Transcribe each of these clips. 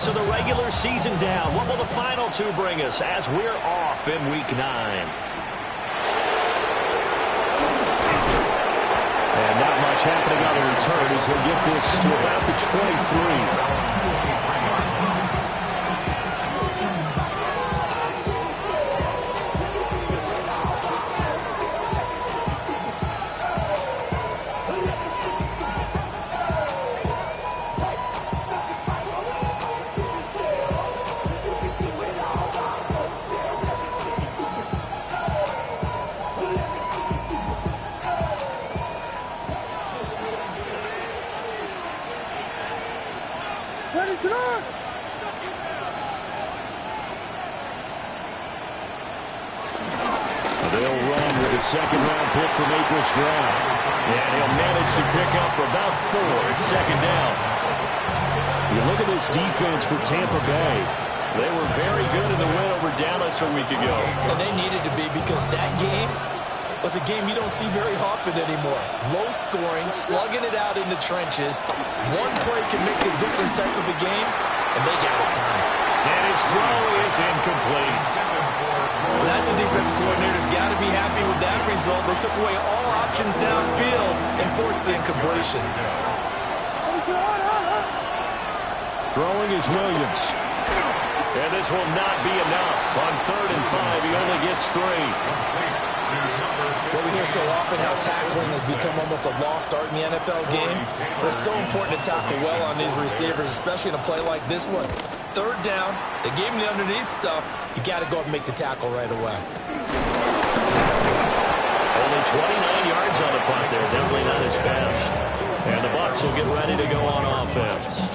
weeks of the regular season down. What will the final two bring us as we're off in Week 9? And not much happening on the return as he'll get this to about the 23. Second-round pick from April's draft. And he'll manage to pick up about 4 at second down. You look at this defense for Tampa Bay. They were very good in the win over Dallas a week ago. And they needed to be, because that game was a game you don't see very often anymore. Low scoring, slugging it out in the trenches. One play can make the difference type of a game, and they got it done. And his throw is incomplete. Well, that's a defensive coordinator's got to be happy with that result. They took away all options downfield and forced the incompletion. Throwing is Williams. And this will not be enough. On 3rd and 5, he only gets 3. Well, we hear so often how tackling has become almost a lost art in the NFL game. But it's so important to tackle well on these receivers, especially in a play like this one. 3rd down, they gave him the underneath stuff. You got to go up and make the tackle right away. Only 29 yards on the punt there. Definitely not his best. And the Bucs will get ready to go on offense.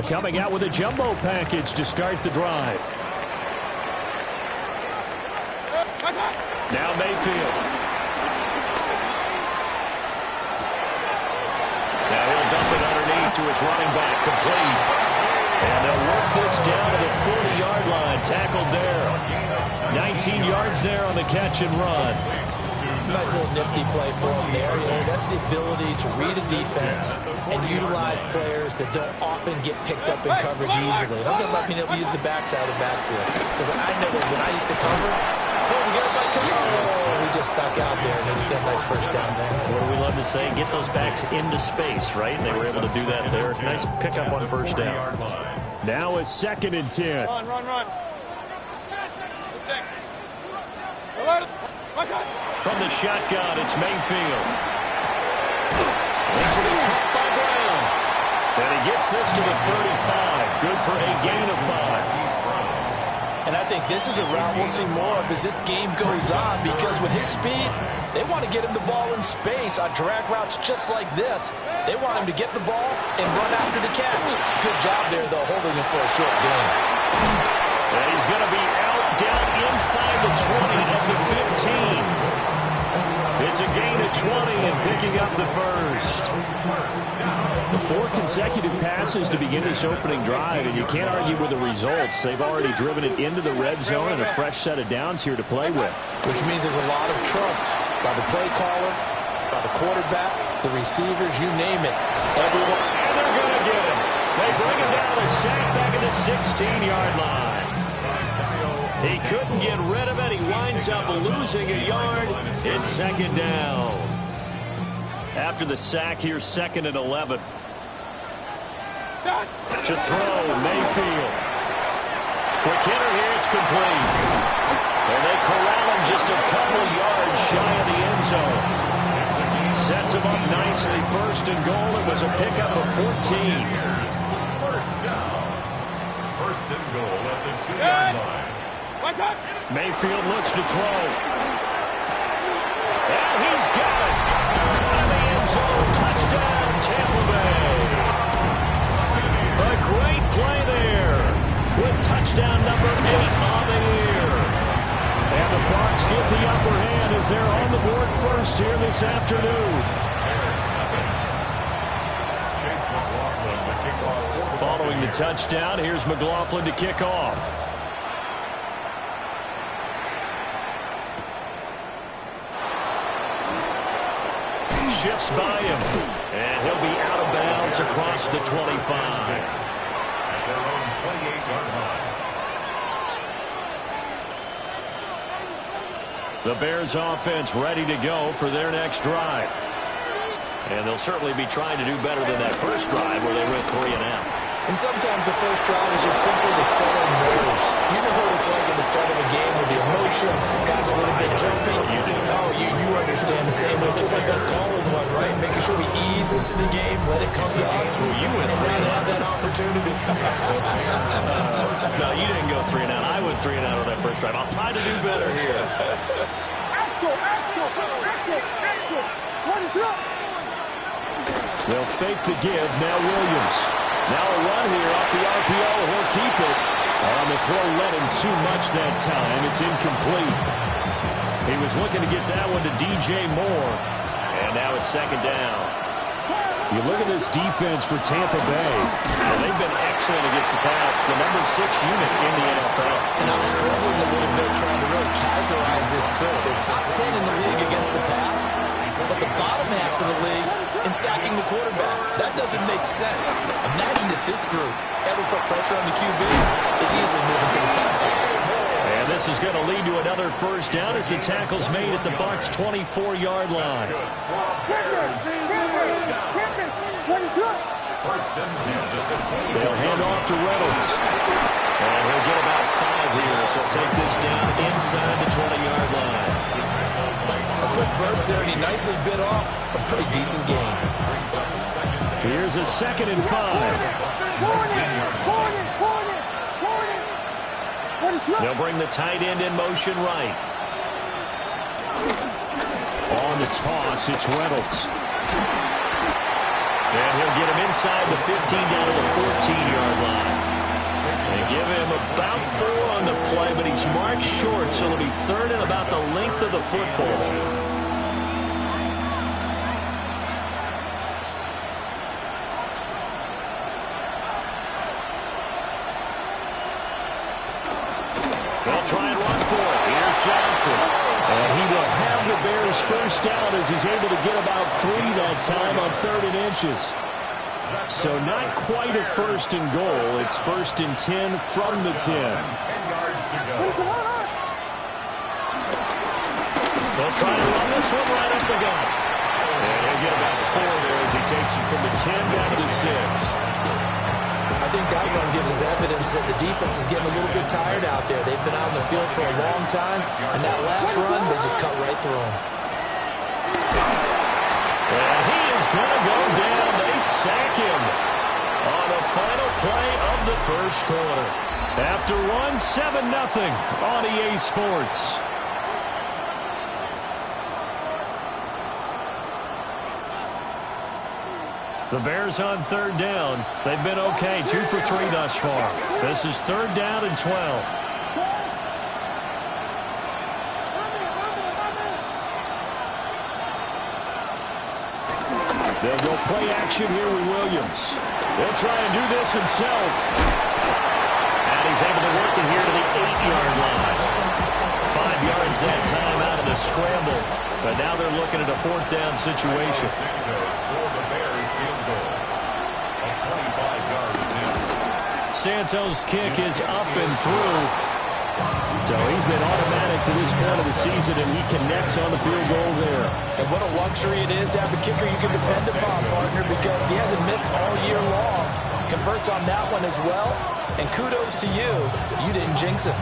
Coming out with a jumbo package to start the drive. Now Mayfield. Now he'll dump it underneath to his running back, complete. And they'll work this down to the 40-yard line, tackled there. 19 yards there on the catch and run. Nice little nifty play for him there. You know, that's the ability to read a defense and utilize players that don't often get picked up in coverage easily. And I'm talking about being able to use the backside of the backfield. Because I know that when I used to cover, oh, we got everybody coming. Oh, he just stuck out there, and they just got a nice first down there. What do we love to say? Get those backs into space, right? And they were able to do that there. Nice pickup on first down. Now a 2nd and 10. Run. From the shotgun, it's Mayfield. This will be caught by Brown. And he gets this to the 35. Good for a gain of 5. And I think this is a route we'll see more of as this game goes on, because with his speed, they want to get him the ball in space on drag routes just like this. They want him to get the ball and run after the catch. Good job there, though, holding him for a short gain. And he's going to be out down inside the 20 of the 15. It's a gain of 20 and picking up the first. The 4 consecutive passes to begin this opening drive, and you can't argue with the results. They've already driven it into the red zone and a fresh set of downs here to play with. Which means there's a lot of trust by the play caller, by the quarterback, the receivers, you name it. Everyone. And they're going to get him. They bring him down a sack back at the 16-yard line. He couldn't get rid of it. He winds up losing a yard. It's 2nd down. After the sack, here's 2nd and 11. To throw, Mayfield. Quick hitter here, it's complete. And they corral him just a couple yards shy of the end zone. Sets him up nicely. 1st and goal. It was a pickup of 14. First and goal at the 2-yard line. Mayfield looks to throw. And he's got it. Out of the end zone. Touchdown, Tampa Bay. A great play there with touchdown number 8 on the year. And the Bucs get the upper hand as they're on the board first here this afternoon. Following the touchdown, here's McLaughlin to kick off. shifts by him. And he'll be out of bounds across the 25. At their own 28-yard line. The Bears offense ready to go for their next drive. And they'll certainly be trying to do better than that first drive where they went 3 and out. And sometimes the first drive is just simply to settle nerves. You know what it's like at the start of a game with the emotion, guys a little bit jumpy. Oh, you understand the same way. It's just like us calling one, right? Making sure we ease into the game, let it come to us. Well, you went and 3 now and they out. have that opportunity. No, you didn't go 3 and out. I went 3 and out on that first drive. I'll try to do better here. They'll fake the give. Now Williams. Now a run here off the RPO. He'll keep it. On the throw, led him too much that time. It's incomplete. He was looking to get that one to DJ Moore. And now it's second down. You look at this defense for Tampa Bay. Well, they've been excellent against the pass. The number 6 unit in the NFL. And I'm struggling a little bit trying to really categorize this crew. They're top 10 in the league against the pass, but the bottom half of the league in sacking the quarterback. That doesn't make sense. Imagine if this group ever put pressure on the QB, they'd easily move into the top 5. And this is going to lead to another first down as the tackle's made at the Bucs' 24-yard line. They'll hand off to Reynolds. And he'll get about 5 here, so take this down inside the 20-yard line. A quick burst there, and he nicely bit off a pretty decent gain. Here's a 2nd and 5. They'll bring the tight end in motion right. On the toss, it's Reynolds. And he'll get him inside the 15 down to the 14-yard line. They give him about 4 on the play, but he's marked short, so it'll be 3rd and about the length of the football. They'll try and run for it. Here's Johnson. And he will have the Bears first down as he's able to get about 3 that time on 3rd and inches. So not quite a 1st and goal. It's 1st and 10 from the 10. 10 yards to go. They'll try to run this one right up the gut. And he'll get about 4 there as he takes it from the 10 down to the 6. I think that run gives us evidence that the defense is getting a little bit tired out there. They've been out in the field for a long time, and that last run, they just cut right through them. And he is going to go down. They sack him on the final play of the first quarter. After one, 7-0 on EA Sports. The Bears on 3rd down. They've been okay, 2 for 3 thus far. This is 3rd down and 12. They'll go play action here with Williams. They'll try and do this himself. And he's able to work it here to the 8-yard line. 5 yards that time out of the scramble. But now they're looking at a 4th down situation. Santos' kick is up and through. So he's been automatic to this point of the season, and he connects on the field goal there. And what a luxury it is to have a kicker you can depend upon, partner, because he hasn't missed all year long. Converts on that one as well. And kudos to you. You didn't jinx him.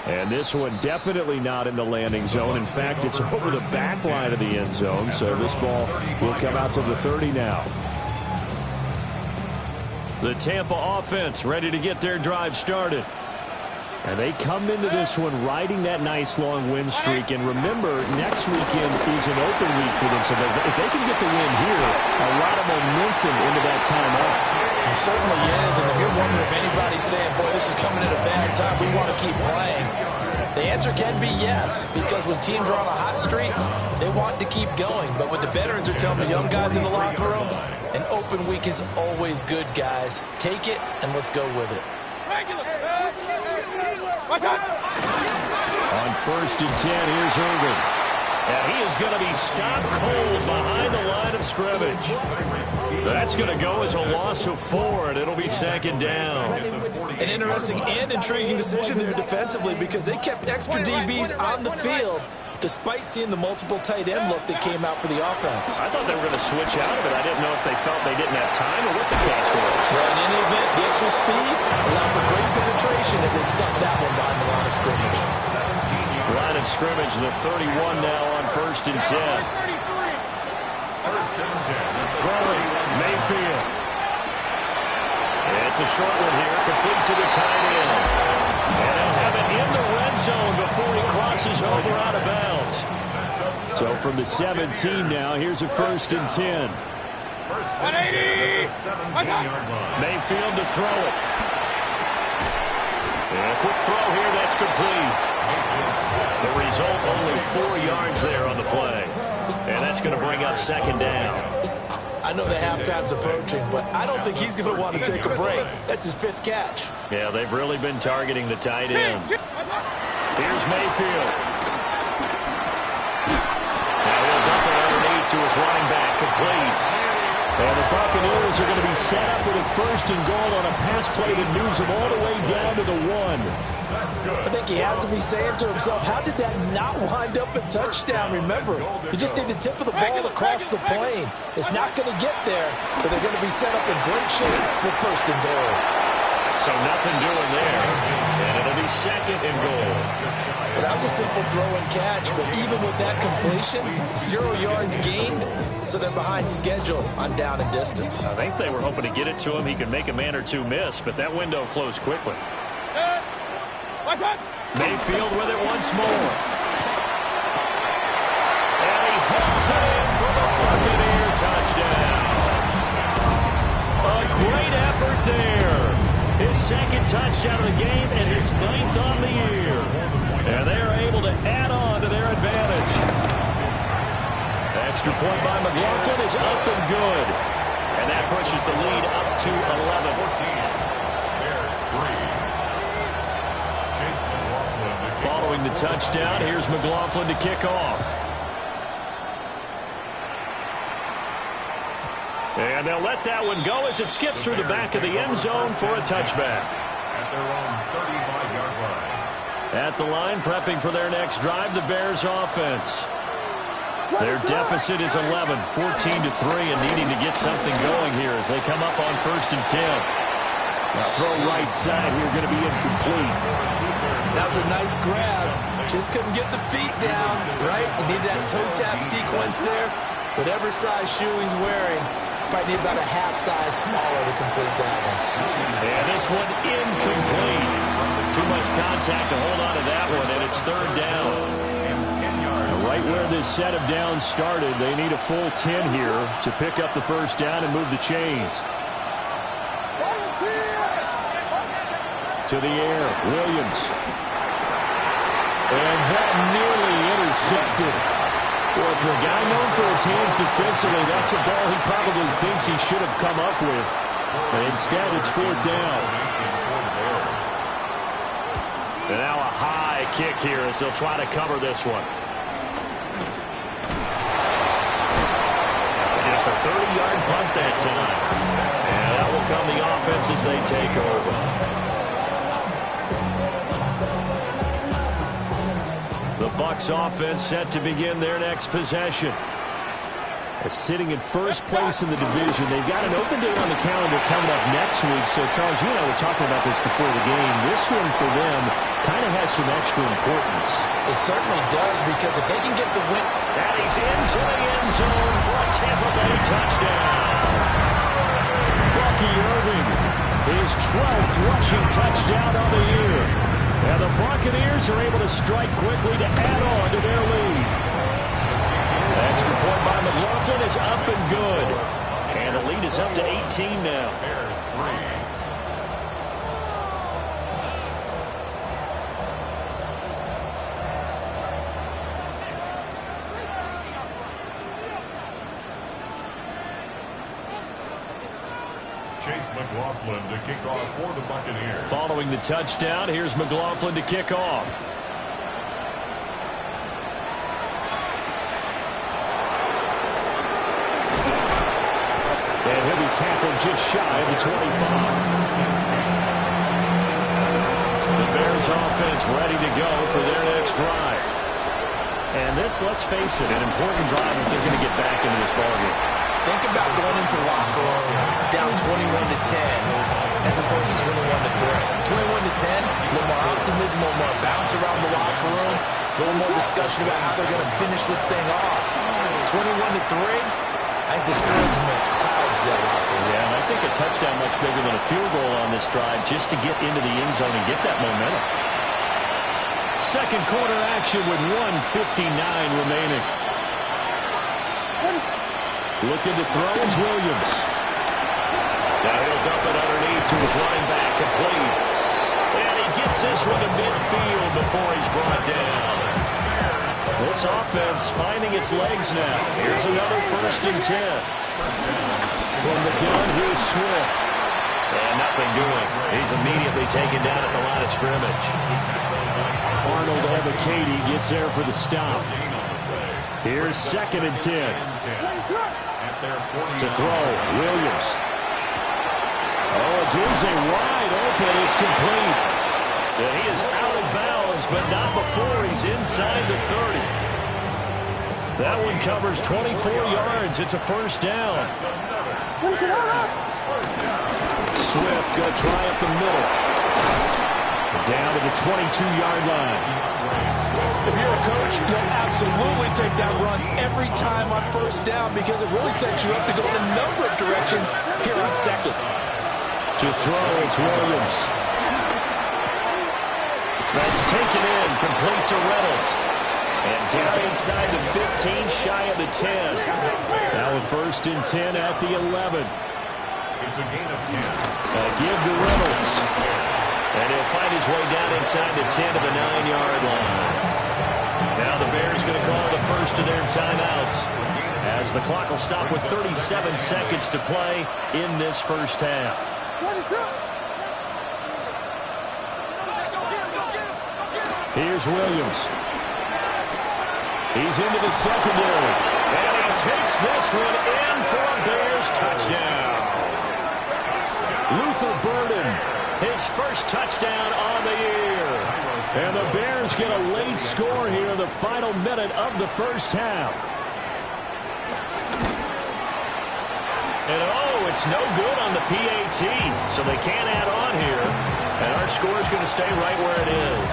And this one definitely not in the landing zone. In fact, it's over the back line of the end zone. So this ball will come out to the 30 now. The Tampa offense ready to get their drive started. And they come into this one riding that nice long win streak. And remember, next weekend is an open week for them. So if they can get the win here, a lot of momentum into that time off. It certainly is. And if you're wondering if anybody's saying, boy, this is coming at a bad time, we want to keep playing, the answer can be yes. Because when teams are on a hot streak, they want to keep going. But what the veterans are telling the young guys in the locker room, an open week is always good, guys. Take it and let's go with it. Watch out! On 1st and 10, here's Irvin. And he is going to be stopped cold behind the line of scrimmage. That's going to go as a loss of 4, and it'll be 2nd down. An interesting and intriguing decision there defensively because they kept extra DBs on the field despite seeing the multiple tight end look that came out for the offense. I thought they were going to switch out of it. I didn't know if they felt they didn't have time or what the case was. Well, in any event, the extra speed allowed for great penetration as they stuffed that one behind the line of scrimmage. Line of scrimmage, the 31 now on 1st and 10. 1st and 10. Throwing, Mayfield. It's a short one here, complete to the tight end. And they'll have it in the red zone before he crosses over out of bounds. So from the 17 now, here's a 1st and 10. 1st and 10 at the 17-yard line. Mayfield to throw it. And a quick throw here, that's complete. The result, only 4 yards there on the play. And that's going to bring up 2nd down. I know the halftime's approaching, but I don't think he's going to want to take a break. That's his 5th catch. Yeah, they've really been targeting the tight end. Here's Mayfield. Now he'll dump it underneath to his running back, complete. And the Buccaneers are going to be set up with a 1st and goal on a pass play that moves them all the way down to the 1. I think he has to be saying to himself, how did that not wind up a touchdown? Remember, you just need the tip of the ball across the plane. It's not going to get there, but they're going to be set up in great shape with 1st and goal. So nothing doing there. And it'll be 2nd and goal. Well, that was a simple throw and catch, but even with that completion, 0 yards gained, so they're behind schedule on down and distance. I think they were hoping to get it to him. He could make a man or two miss, but that window closed quickly. Mayfield with it once more. And he hooks it in for the Buccaneer touchdown. A great effort there. His 2nd touchdown of the game and his 9th on the year. And they're able to add on to their advantage. Extra point by McLaughlin is up and good. And that pushes the lead up to 11. 14. Bears 3. Following the touchdown, here's McLaughlin to kick off. And they'll let that one go as it skips through the back of the end zone for a touchback. At their own 35-yard line. At the line, prepping for their next drive, the Bears offense. Their deficit is 11, 14-3, and needing to get something going here as they come up on 1st and 10. Now throw right side here, going to be incomplete. That was a nice grab. Just couldn't get the feet down, right? You need that toe tap sequence there. Whatever size shoe he's wearing, probably need about a half size smaller to complete that one. And this one incomplete. Too much contact to hold on to that one, and it's 3rd down. Right where this set of downs started, they need a full 10 here to pick up the 1st down and move the chains. To the air, Williams. And that nearly intercepted. Well, for a guy known for his hands defensively, that's a ball he probably thinks he should have come up with. But instead, it's 4th down. And now a high kick here as they'll try to cover this one. Just a 30-yard punt that time. And that will come the offense as they take over. The Bucs offense set to begin their next possession. Sitting in 1st place in the division. They've got an open date on the calendar coming up next week. So, Charles, you and I were talking about this before the game. This one for them kind of has some extra importance. It certainly does, because if they can get the win. And he's into the end zone for a Tampa Bay touchdown. Bucky Irving, his 12th rushing touchdown of the year. And the Buccaneers are able to strike quickly to add on to their lead. Extra point by McLaughlin is up and good. And the lead is up to 18 now. Bears 3. McLaughlin to kick off for the Buccaneers. Following the touchdown, here's McLaughlin to kick off. tackled just shy of the 25. The Bears offense ready to go for their next drive. And this, let's face it, an important drive if they're going to get back into this ballgame. Think about going into the locker room down 21-10 as opposed to 21-3. 21-10, a little more optimism, a little more bounce around the locker room, a little more discussion about how they're going to finish this thing off. 21-3. I think discouragement clouds that locker room. Yeah, and I think a touchdown much bigger than a field goal on this drive just to get into the end zone and get that momentum. Second quarter action with 1:59 remaining. Looking to throw is Williams. Now he'll dump it underneath to his running back, complete. And he gets this one to midfield before he's brought down. This offense finding its legs now. Here's another 1st and 10. From the gun, here's Swift. And nothing doing. He's immediately taken down at the line of scrimmage. Arnold Ebiketie gets there for the stop. Here's 2nd and 10. To throw, Williams. Oh, Dulce wide open. It's complete. And he is out of bounds, but not before he's inside the 30. That one covers 24 yards. It's a 1st down. Swift going to try up the middle. Down to the 22-yard line. If you're a coach, you'll absolutely take that run every time on 1st down because it really sets you up to go in a number of directions here on 2nd. To throw, it's Williams. That's taken in, complete to Reynolds. And down inside the 15, shy of the 10. Now a 1st and 10 at the 11. It's a gain of 10. Give to Reynolds. And he'll find his way down inside the 10 to the 9-yard line. Now the Bears going to call the first of their timeouts as the clock will stop with 37 seconds to play in this 1st half. Here's Williams. He's into the secondary. And he takes this one in for a Bears touchdown. Luther Burden, his 1st touchdown on the year. And the Bears get a late score here in the final minute of the 1st half. And oh, it's no good on the PAT, so they can't add on here. And our score is going to stay right where it is.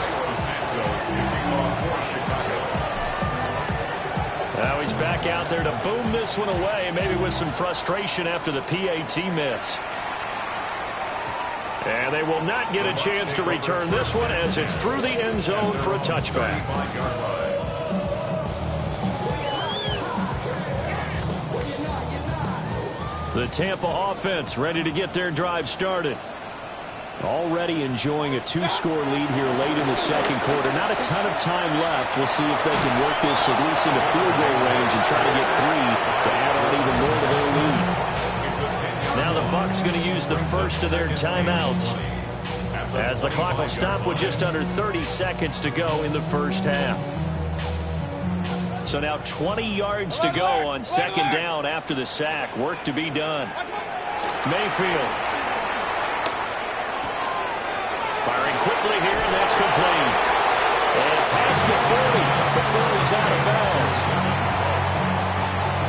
Now he's back out there to boom this one away, maybe with some frustration after the PAT miss. And they will not get a chance to return this one as it's through the end zone for a touchback. The Tampa offense ready to get their drive started. Already enjoying a 2-score lead here late in the 2nd quarter. Not a ton of time left. We'll see if they can work this at least into field goal range and try to get 3 to add on even more to their lead. Now the Bucs going to use the 1st of their timeouts as the clock will stop with just under 30 seconds to go in the 1st half. So now 20 yards to go on 2nd down after the sack. Work to be done. Mayfield. Firing quickly here, and that's complete. And past the 40 before he's out of bounds.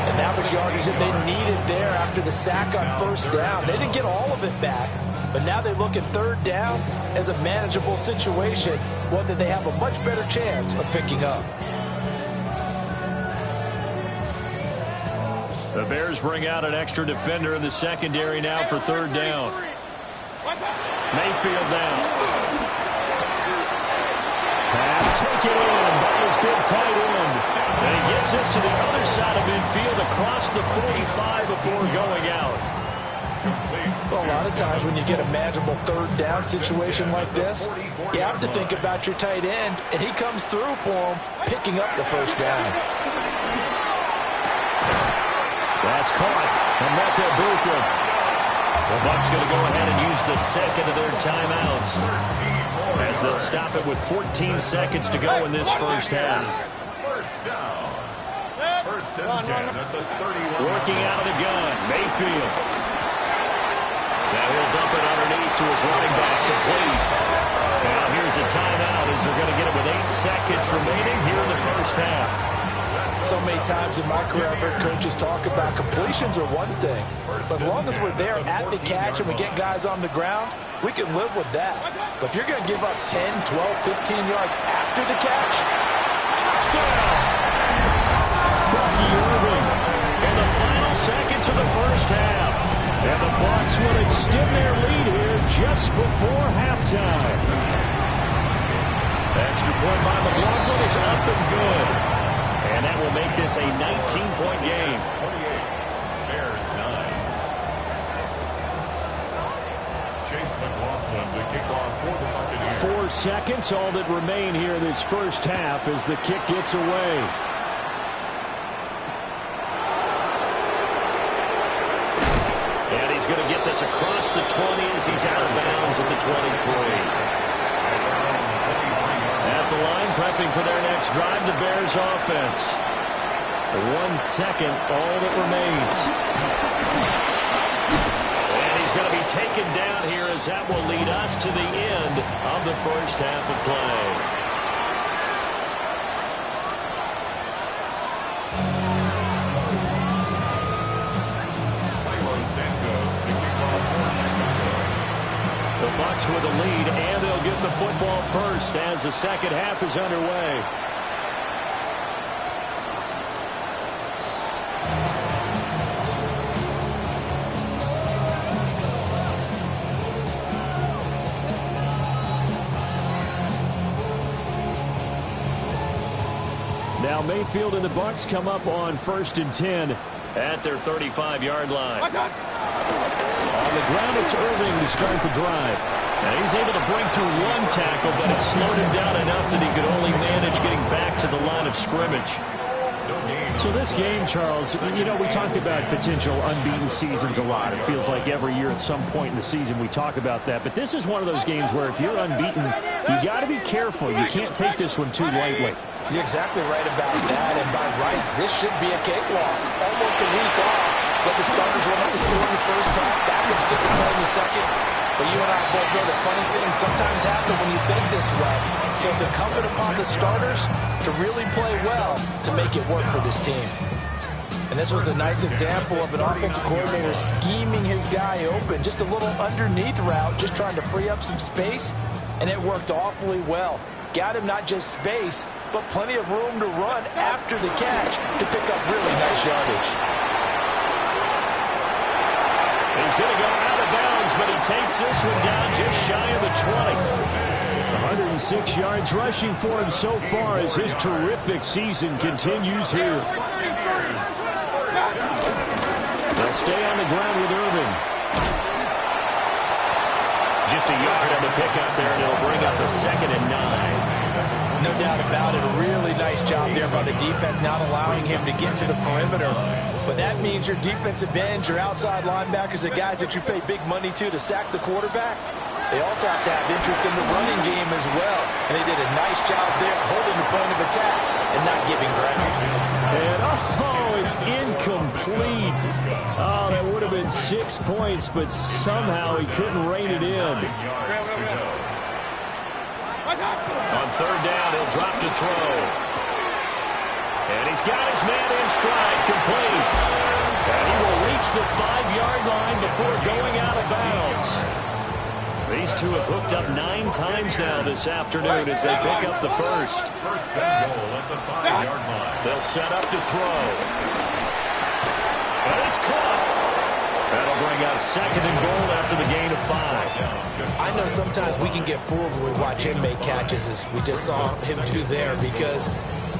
And that was yardage that they needed there after the sack on 1st down. They didn't get all of it back, but now they look at 3rd down as a manageable situation, one that they have a much better chance of picking up. The Bears bring out an extra defender in the secondary now for 3rd down. Mayfield down. Pass taken in by his big tight end. And he gets this to the other side of midfield across the 45 before going out. Well, a lot of times when you get a manageable 3rd down situation like this, you have to think about your tight end, and he comes through for him, picking up the 1st down. That's caught. Emeka Buka. The Bucs going to go ahead and use the 2nd of their timeouts as they'll stop it with 14 seconds to go in this 1st half. 1st down. 1st and 10 at the 31. Working out of the gun. Mayfield. Now he'll dump it underneath to his running back, complete. Now here's a timeout as they're going to get it with 8 seconds remaining here in the first half. So many times in my career I've heard coaches talk about completions are one thing. But as long as we're there at the catch and we get guys on the ground, we can live with that. But if you're going to give up 10, 12, 15 yards after the catch, touchdown! Bucky Irving. And the final seconds of the first half. And the Bucs will extend their lead here just before halftime. Extra point by the Bronzos is up and good. And that will make this a 19-point game. 28, Bears 9. Chase McLaughlin, the kickoff for the Buccaneers. 4 seconds, all that remain here this first half as the kick gets away. And he's going to get this across the 20 as he's out of bounds at the 23. At the line, prepping for their next drive, the Bears offense. 1 second, all that remains. And he's going to be taken down here as that will lead us to the end of the first half of play. The Bucs with a lead, and they'll get the football first as the second half is underway. Now Mayfield and the Bucs come up on 1st and 10 at their 35-yard line. On the ground, it's Irving to start the drive. And he's able to break through 1 tackle, but it slowed him down enough that he could only manage getting back to the line of scrimmage. So this game, Charles, you know, we talk about potential unbeaten seasons a lot. It feels like every year at some point in the season we talk about that. But this is one of those games where if you're unbeaten, you got to be careful. You can't take this one too lightly. you're exactly right about that. And by rights, this should be a cakewalk. Almost a week off. Let the starters run up the score in the first half. Backups get to play in the second. But you and I both know that funny things sometimes happen when you think this way. So it's incumbent upon the starters to really play well to make it work for this team. And this was a nice example of an offensive coordinator scheming his guy open. Just a little underneath route, just trying to free up some space. And it worked awfully well. Got him not just space, but plenty of room to run after the catch to pick up really nice yardage. He's going to go out of bounds, but he takes this one down just shy of the 20. 106 yards rushing for him so far as his terrific season continues here. They'll stay on the ground with Irving. Just a yard on the pickup there, and it'll bring up a 2nd and 9. No doubt about it. A really nice job there by the defense, not allowing him to get to the perimeter. But that means your defensive ends, your outside linebackers, the guys that you pay big money to sack the quarterback, they also have to have interest in the running game as well. And they did a nice job there holding the point of attack and not giving ground. And, it's incomplete. Oh, that would have been 6 points, but somehow he couldn't rein it in. On 3rd down, he'll drop to throw. And he's got his man in stride, complete. And he will reach the 5-yard line before going out of bounds. These two have hooked up 9 times now this afternoon as they pick up the first. First and goal at the 5-yard line. They'll set up to throw. And it's caught. That'll bring out 2nd and goal after the gain of 5. I know sometimes we can get fooled when we watch him make catches, as we just saw him do there, because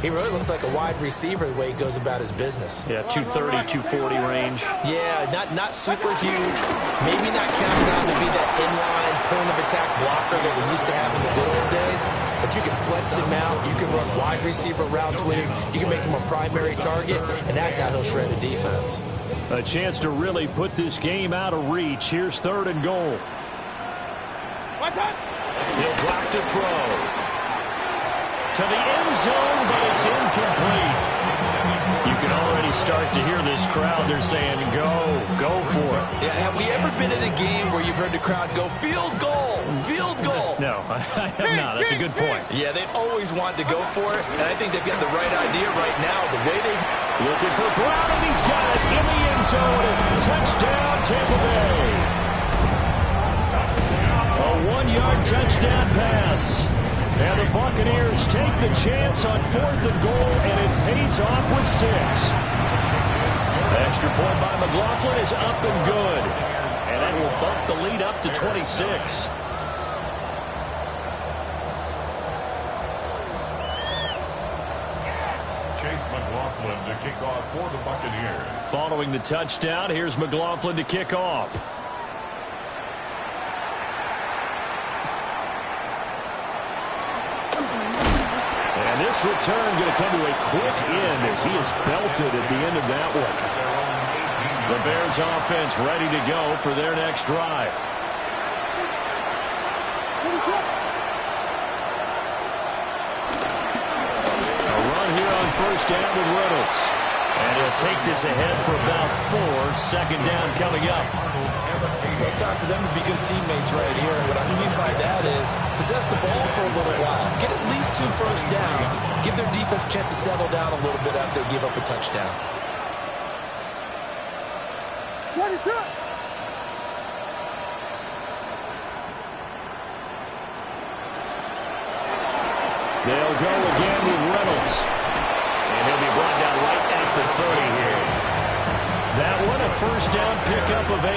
he really looks like a wide receiver the way he goes about his business. Yeah, 230, 240 range. Yeah, not super huge. Maybe not counted on to be that inline point-of-attack blocker that we used to have in the good old days. But you can flex him out. You can run wide receiver routes with him. You can make him a primary target, and that's how he'll shred a defense. A chance to really put this game out of reach. Here's 3rd and goal. He'll drop to throw. To the end zone, but it's incomplete. You can already you start to hear this crowd, they're saying, go for it. Yeah, have we ever been at a game where you've heard the crowd go, field goal, field goal? No, I have not. That's a good point. Yeah, they always want to go for it, and I think they've got the right idea right now. The way they... Looking for Brown, and he's got it in the end zone. Touchdown, Tampa Bay. A 1-yard touchdown pass. And the Buccaneers take the chance on 4th and goal, and it pays off with 6. Extra point by McLaughlin is up and good. And that will bump the lead up to 26. McLaughlin to kick off for the Buccaneers. Following the touchdown, here's McLaughlin to kick off. And this return going to come to a quick end as he is belted at the end of that one. The Bears offense ready to go for their next drive. First down with Reynolds. And he'll take this ahead for about 4. Second down coming up. It's time for them to be good teammates right here. And what I mean by that is possess the ball for a little while. Get at least 2 first downs. Give their defense a chance to settle down a little bit after they give up a touchdown. What is up? They'll go again with Reynolds. And he'll be brought down right at the 30 here. That one, a first down pickup of 8.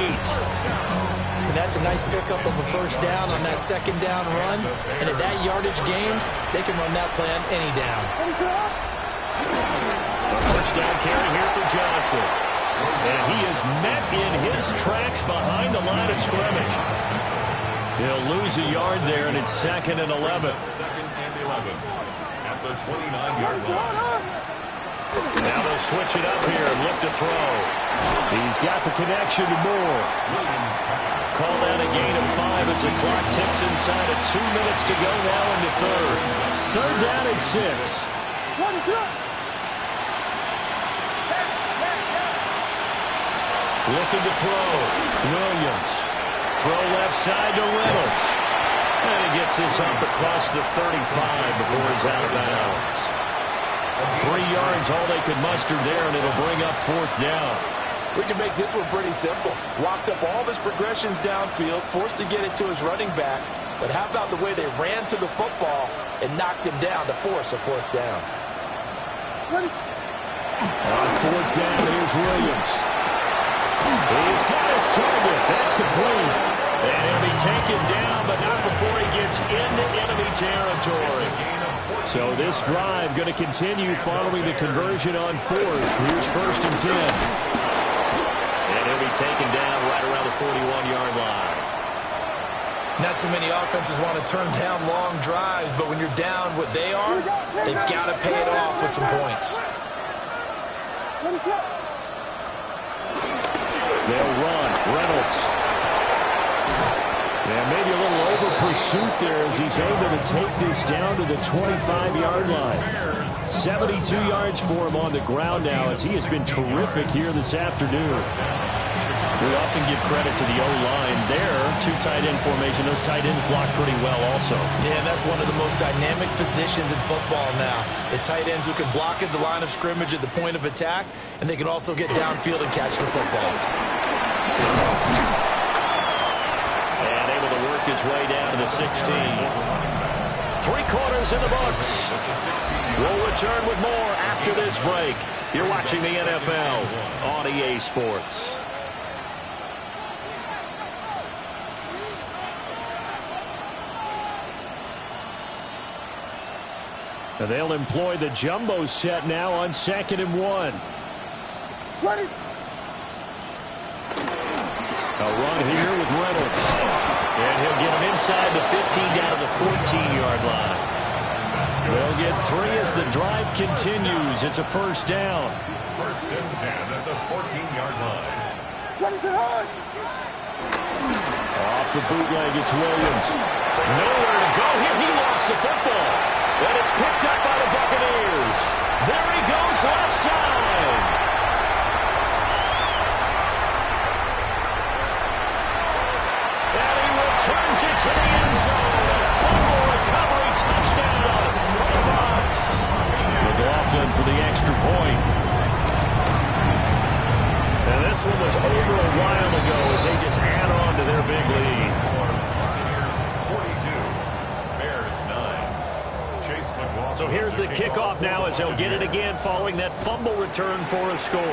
And that's a nice pickup of a first down on that second down run. And at that yardage gain, they can run that play on any down. A first down carry here for Johnson. And he is met in his tracks behind the line of scrimmage. He'll lose a yard there, and it's 2nd and 11. 2nd and 11 at the 29-yard line. Now they'll switch it up here and look to throw. He's got the connection to Moore. Call down a gain of 5 as the clock ticks inside of 2 minutes to go now in the 3rd. 3rd down and 6. Looking to throw. Williams. Throw left side to Reynolds. And he gets this up across the 35 before he's out of bounds. 3 yards, all they could muster there, and it'll bring up 4th down. We can make this one pretty simple. Locked up all of his progressions downfield, forced to get it to his running back. But how about the way they ran to the football and knocked him down to force a 4th down? On 4th down, here's Williams. He's got his target. That's complete. And he'll be taken down, but not before he gets into enemy territory. So this drive going to continue following the conversion on 4th. Here's 1st and 10. And he'll be taken down right around the 41-yard line. Not too many offenses want to turn down long drives, but when you're down what they are, they've got to pay it off with some points. They'll run. Reynolds. And maybe a little over-pursuit there as he's able to take this down to the 25-yard line. 72 yards for him on the ground now as he has been terrific here this afternoon. We often give credit to the O-line there. 2 tight end formation. Those tight ends block pretty well also. Yeah, and that's one of the most dynamic positions in football now. The tight ends who can block at the line of scrimmage at the point of attack, and they can also get downfield and catch the football. And able to work his way down to the 16. 3 quarters in the books. We'll return with more after this break. You're watching the NFL on EA Sports. They'll employ the jumbo set now on 2nd and 1. A run here with Reynolds. And he'll get him inside the 15 down to the 14-yard line. They'll get 3 as the drive continues. It's a first down. 1st and 10 at the 14-yard line. Off the bootleg, it's Williams. Nowhere to go here. He lost the football. And it's picked up by the Buccaneers. There he goes left side. to the end zone. A fumble recovery touchdown for the Bucs. McLaughlin for the extra point. And this one was over a while ago as they just add on to their big lead. So here's the kickoff now as they'll get it again following that fumble return for a score.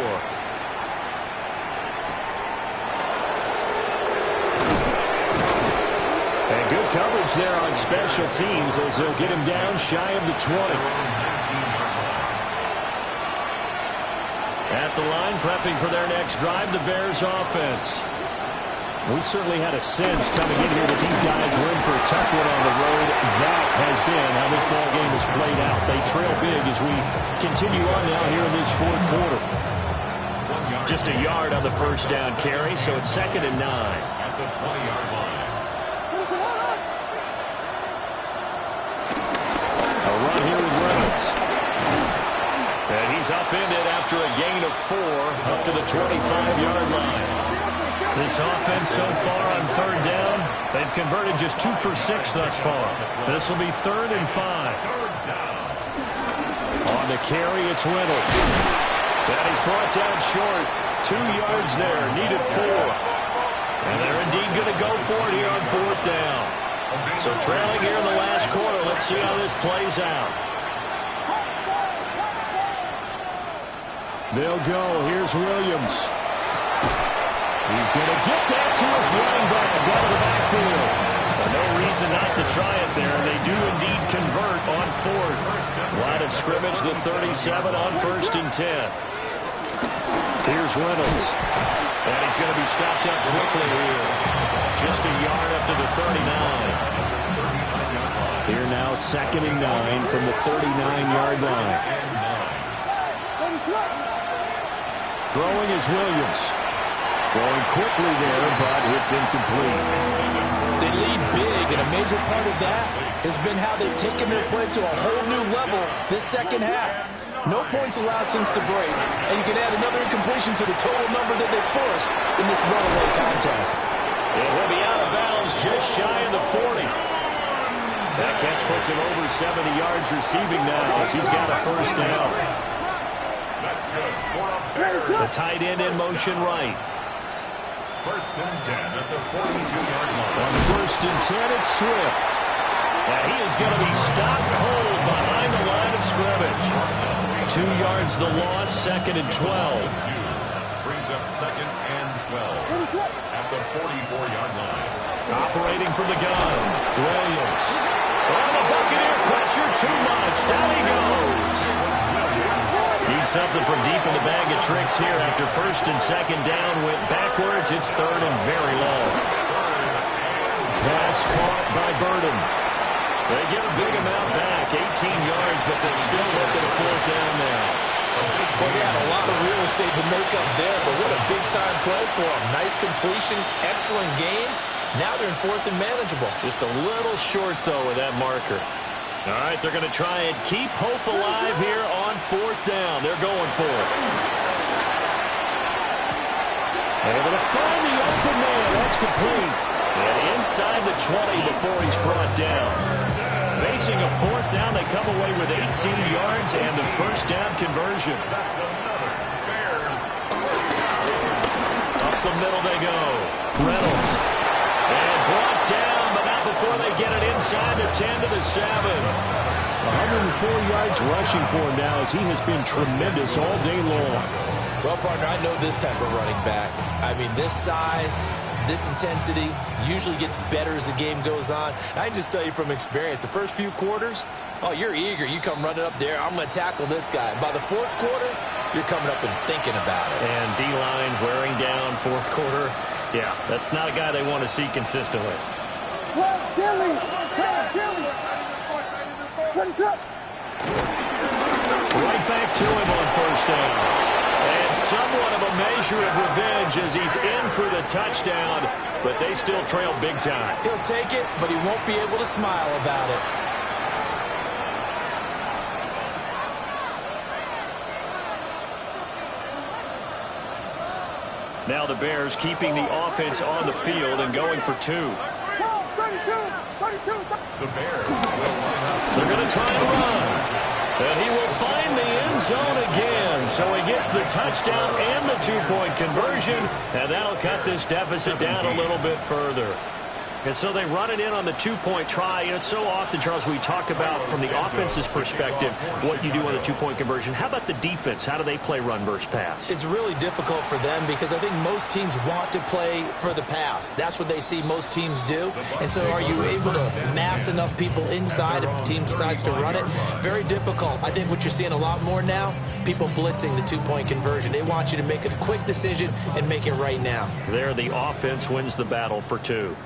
And good coverage there on special teams as they'll get him down shy of the 20. At the line, prepping for their next drive, the Bears offense. We certainly had a sense coming in here that these guys were in for a tough one on the road. That has been how this ball game has played out. They trail big as we continue on now here in this fourth quarter. Just a yard on the first down carry, so it's 2nd and 9. At the 20-yard line. A run here with Reynolds. And he's upended after a gain of 4 up to the 25-yard line. This offense so far on 3rd down, they've converted just 2 for 6 thus far. This will be 3rd and 5. On the carry, it's Reynolds. And he's brought down short. 2 yards there, needed 4. And they're indeed going to go for it here on 4th down. So trailing here in the last quarter, let's see how this plays out. They'll go. Here's Williams. He's going to get that to his running back out of the backfield. No reason not to try it there. They do indeed convert on 4th. Line of scrimmage, the 37 on 1st and 10. Here's Reynolds. And he's going to be stopped up quickly here. Just a yard up to the 39. Here now 2nd and 9 from the 39-yard line. Throwing is Williams. Throwing quickly there, but it's incomplete. They lead big, and a major part of that has been how they've taken their play to a whole new level this second half. No points allowed since the break, and you can add another incompletion to the total number that they forced in this runaway contest. It will be out of bounds just shy of the 40. That catch puts him over 70 yards receiving now as he's got a first down. The tight end in motion right. 1st and 10 at the 42-yard line. On 1st and 10, it's Swift. And he is going to be stopped cold behind the line of scrimmage. 2 yards the loss, 2nd and 12. Brings up 2nd and 12 at the 44-yard line. Operating from the gun, Williams. On the Buccaneer pressure, too much. Down he goes. Needs something from deep in the bag of tricks here after 1st and 2nd down. Went backwards. It's 3rd and very low. Pass caught by Burden. They get a big amount back, 18 yards, but they're still looking at 4th down now. Well, they had a lot of real estate to make up there, but what a big-time play for them. Nice completion, excellent game. Now they're in 4th and manageable. Just a little short, though, with that marker. All right, they're going to try and keep hope alive here on 4th down. They're going for it. Able to find the open man. That's complete. And inside the 20 before he's brought down. Facing a 4th down, they come away with 18 yards and the first down conversion. That's another Bears. Up the middle they go. Reynolds. And brought down, but not before they get it inside the 10 to the 7. 104 yards rushing for him now as he has been tremendous all day long. Well, partner, I know this type of running back. I mean, this size, this intensity usually gets better as the game goes on. And I can just tell you from experience, the first few quarters, oh, you're eager. You come running up there, I'm going to tackle this guy. By the 4th quarter, you're coming up and thinking about it. And D-line wearing down 4th quarter. Yeah, that's not a guy they want to see consistently. Right back to him on 1st down. And somewhat of a measure of revenge as he's in for the touchdown, but they still trail big time. He'll take it, but he won't be able to smile about it. Now the Bears keeping the offense on the field and going for 2. The Bears will line up. They're going to try and run. And he will find the end zone again. So he gets the touchdown and the two-point conversion. And that'll cut this deficit down a little bit further. And so they run it in on the two-point try. You know, so often, Charles, we talk about from the offense's perspective what you do on the two-point conversion. How about the defense? How do they play run versus pass? It's really difficult for them because I think most teams want to play for the pass. That's what they see most teams do. And so are you able to mass enough people inside if the team decides to run it? Very difficult. I think what you're seeing a lot more now, people blitzing the two-point conversion. They want you to make a quick decision and make it right now. There, the offense wins the battle for two.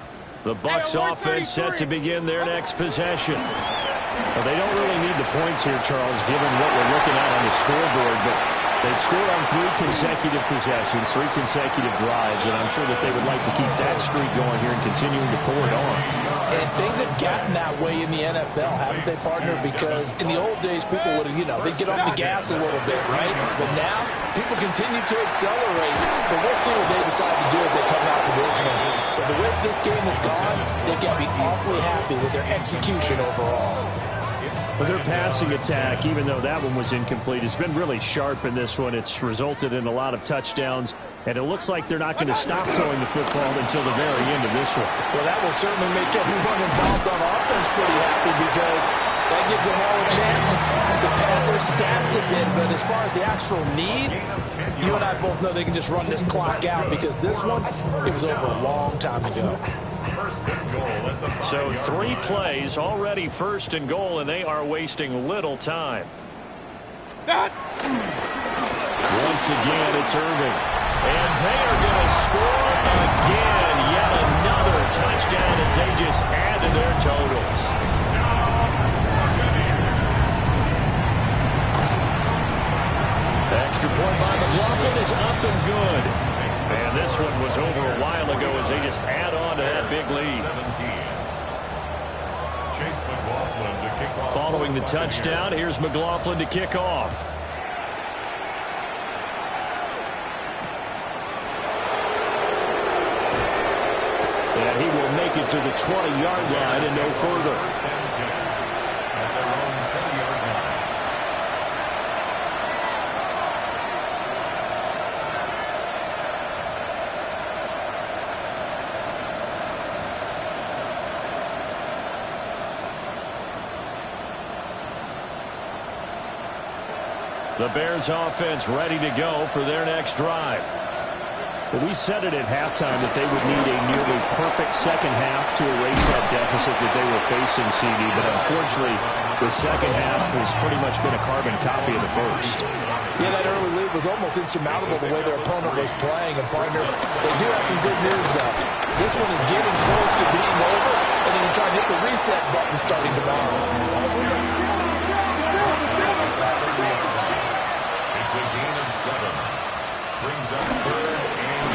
The Bucs offense set to begin their next possession. Well, they don't really need the points here, Charles, given what we're looking at on the scoreboard, but they've scored on 3 consecutive possessions, 3 consecutive drives, and I'm sure that they would like to keep that streak going here and continuing to pour it on. And things have gotten that way in the NFL, haven't they, partner? Because in the old days, people would have, they'd get off the gas a little bit, right? But now, people continue to accelerate. But we'll see what they decide to do as they come out with this one. But the way this game has gone, they've got to be awfully happy with their execution overall. For their passing attack, even though that one was incomplete, it's been really sharp in this one. It's resulted in a lot of touchdowns, and it looks like they're not going to stop throwing the football until the very end of this one. Well, that will certainly make everyone involved on offense pretty happy because that gives them all a chance to pad their stats a bit. But as far as the actual need, you and I both know they can just run this clock out because this one, it was over a long time ago. So 3 plays already first and goal, and they are wasting little time. Once again, it's Irving. And they are going to score again. Yet another touchdown as they just add to their totals. Extra point by McLaughlin is up and good. And this one was over a while ago as they just add on to that big lead. Following the touchdown, here's McLaughlin to kick off. And he will make it to the 20-yard line and no further. The Bears offense ready to go for their next drive. Well, we said it at halftime that they would need a nearly perfect second half to erase that deficit that they were facing, CD. But unfortunately, the second half has pretty much been a carbon copy of the first. Yeah, that early lead was almost insurmountable the way their opponent was playing. And, partner, they do have some good news, though. This one is getting close to being over, and they can try to hit the reset button starting tomorrow. It's a gain of 7. Brings up third and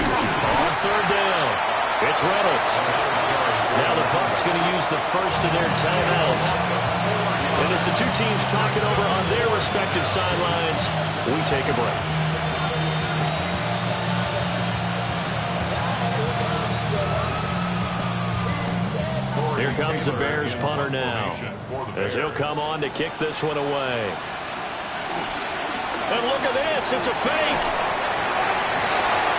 On third down, it's Reynolds. Now the Bucs going to use the first of their timeouts. And as the two teams talk it over on their respective sidelines, we take a break. Here comes the Bears punter now, as he'll come on to kick this one away. And look at this, it's a fake.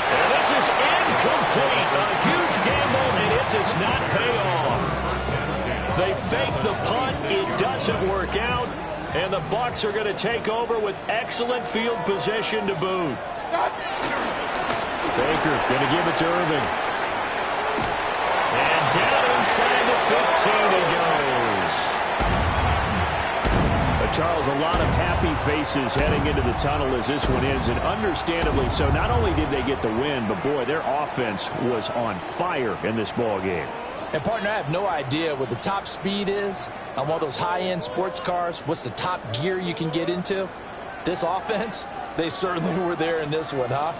And this is incomplete. A huge gamble, and it does not pay off. They fake the punt, it doesn't work out, and the Bucs are going to take over with excellent field position to boot. Baker going to give it to Irving. And down inside the 15 he goes. Charles, a lot of happy faces heading into the tunnel as this one ends, and understandably so. Not only did they get the win, but boy, their offense was on fire in this ball game. And, partner, I have no idea what the top speed is on one of those high-end sports cars. What's the top gear you can get into? This offense, they certainly were there in this one, huh?